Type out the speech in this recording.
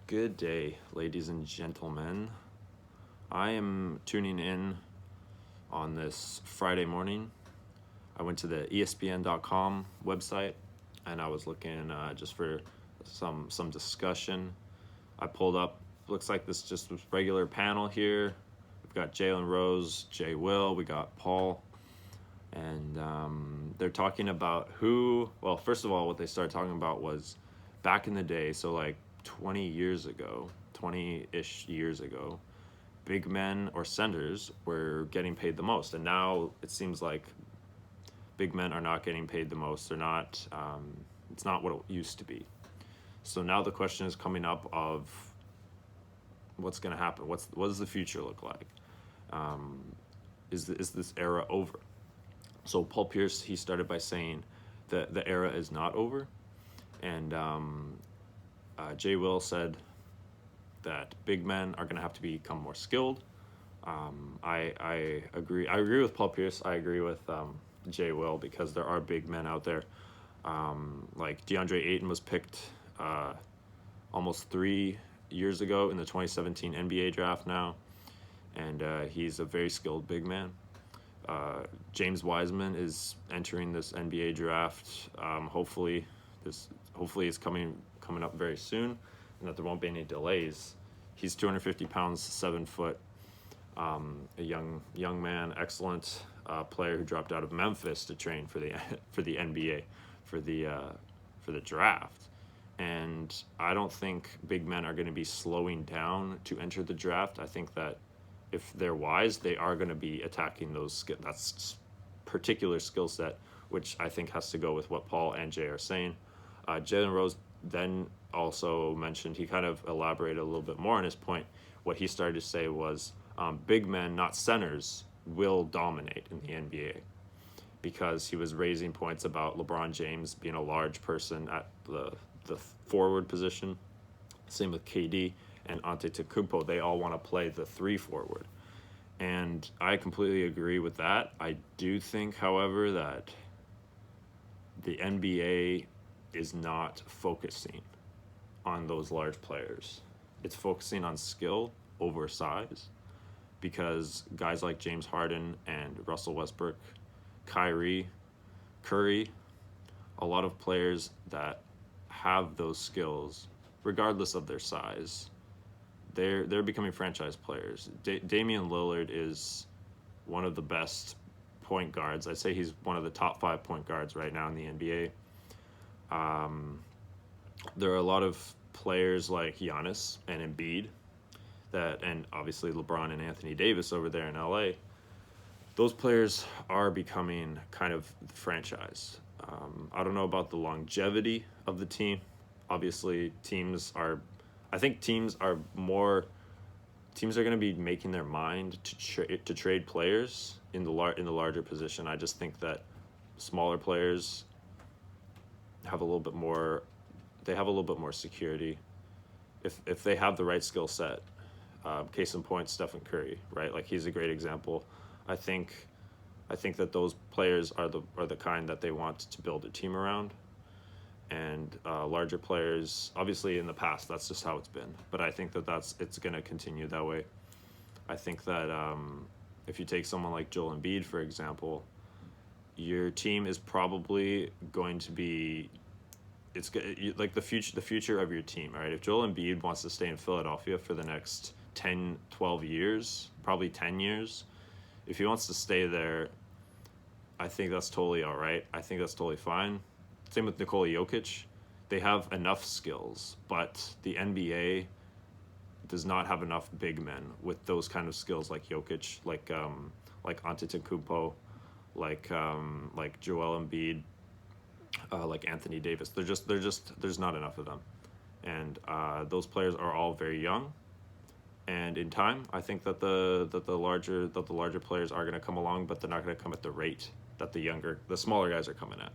Good day, ladies and gentlemen. I am tuning in on this Friday morning. I went to the ESPN.com website and I was looking just for some discussion. I pulled up, looks like this just was regular panel here. We've got Jalen Rose, Jay Will, we got Paul, and they're talking about well, first of all, what they started talking about was back in the day, so like 20-ish years ago, big men or centers were getting paid the most. And now it seems like big men are not getting paid the most. They're not, it's not what it used to be. So now the question is coming up of what's going to happen? What does the future look like? Is this era over? So Paul Pierce, he started by saying that the era is not over. And Jay Will said that big men are going to have to become more skilled. I agree. I agree with Paul Pierce. I agree with Jay Will because there are big men out there. Like DeAndre Ayton was picked almost 3 years ago in the 2017 NBA draft now, and he's a very skilled big man. James Wiseman is entering this NBA draft. Hopefully it's coming up very soon, and that there won't be any delays. He's 250 pounds, 7 foot, a young man, excellent player who dropped out of Memphis to train for the NBA for the draft. And I don't think big men are going to be slowing down to enter the draft. I think that if they're wise, they are going to be attacking that's particular skill set, which I think has to go with what Paul and Jay are saying. Jalen Rose then also mentioned, he kind of elaborated a little bit more on his point. What he started to say was big men, not centers, will dominate in the NBA, because he was raising points about LeBron James being a large person at the forward position. Same with KD and Antetokounmpo. They all want to play the 3 forward. And I completely agree with that. I do think, however, that the NBA is not focusing on those large players. It's focusing on skill over size, because guys like James Harden and Russell Westbrook, Kyrie, Curry, a lot of players that have those skills, regardless of their size, they're becoming franchise players. Damian Lillard is one of the best point guards. I'd say he's one of the top 5 point guards right now in the NBA. There are a lot of players like Giannis and Embiid, and obviously LeBron and Anthony Davis over there in LA. Those players are becoming kind of the franchise. I don't know about the longevity of the team. Obviously, teams are going to be making their mind to trade players in the larger position. I just think that smaller players have a little bit more security if they have the right skill set. Case in point, Stephen Curry, right? Like, he's a great example. I think that those players are the kind that they want to build a team around. And larger players, obviously in the past, that's just how it's been. But I think that it's going to continue that way. I think that if you take someone like Joel Embiid, for example, your team is probably going to be, it's like the future of your team, right? If Joel Embiid wants to stay in Philadelphia for the next 10, 12 years, probably 10 years, if he wants to stay there, I think that's totally all right. I think that's totally fine. Same with Nikola Jokic. They have enough skills, but the NBA does not have enough big men with those kind of skills like Jokic, like Antetokounmpo, like Joel Embiid, like Anthony Davis. There's not enough of them, and those players are all very young. And in time, I think that the larger players are going to come along, but they're not going to come at the rate that the smaller guys are coming at.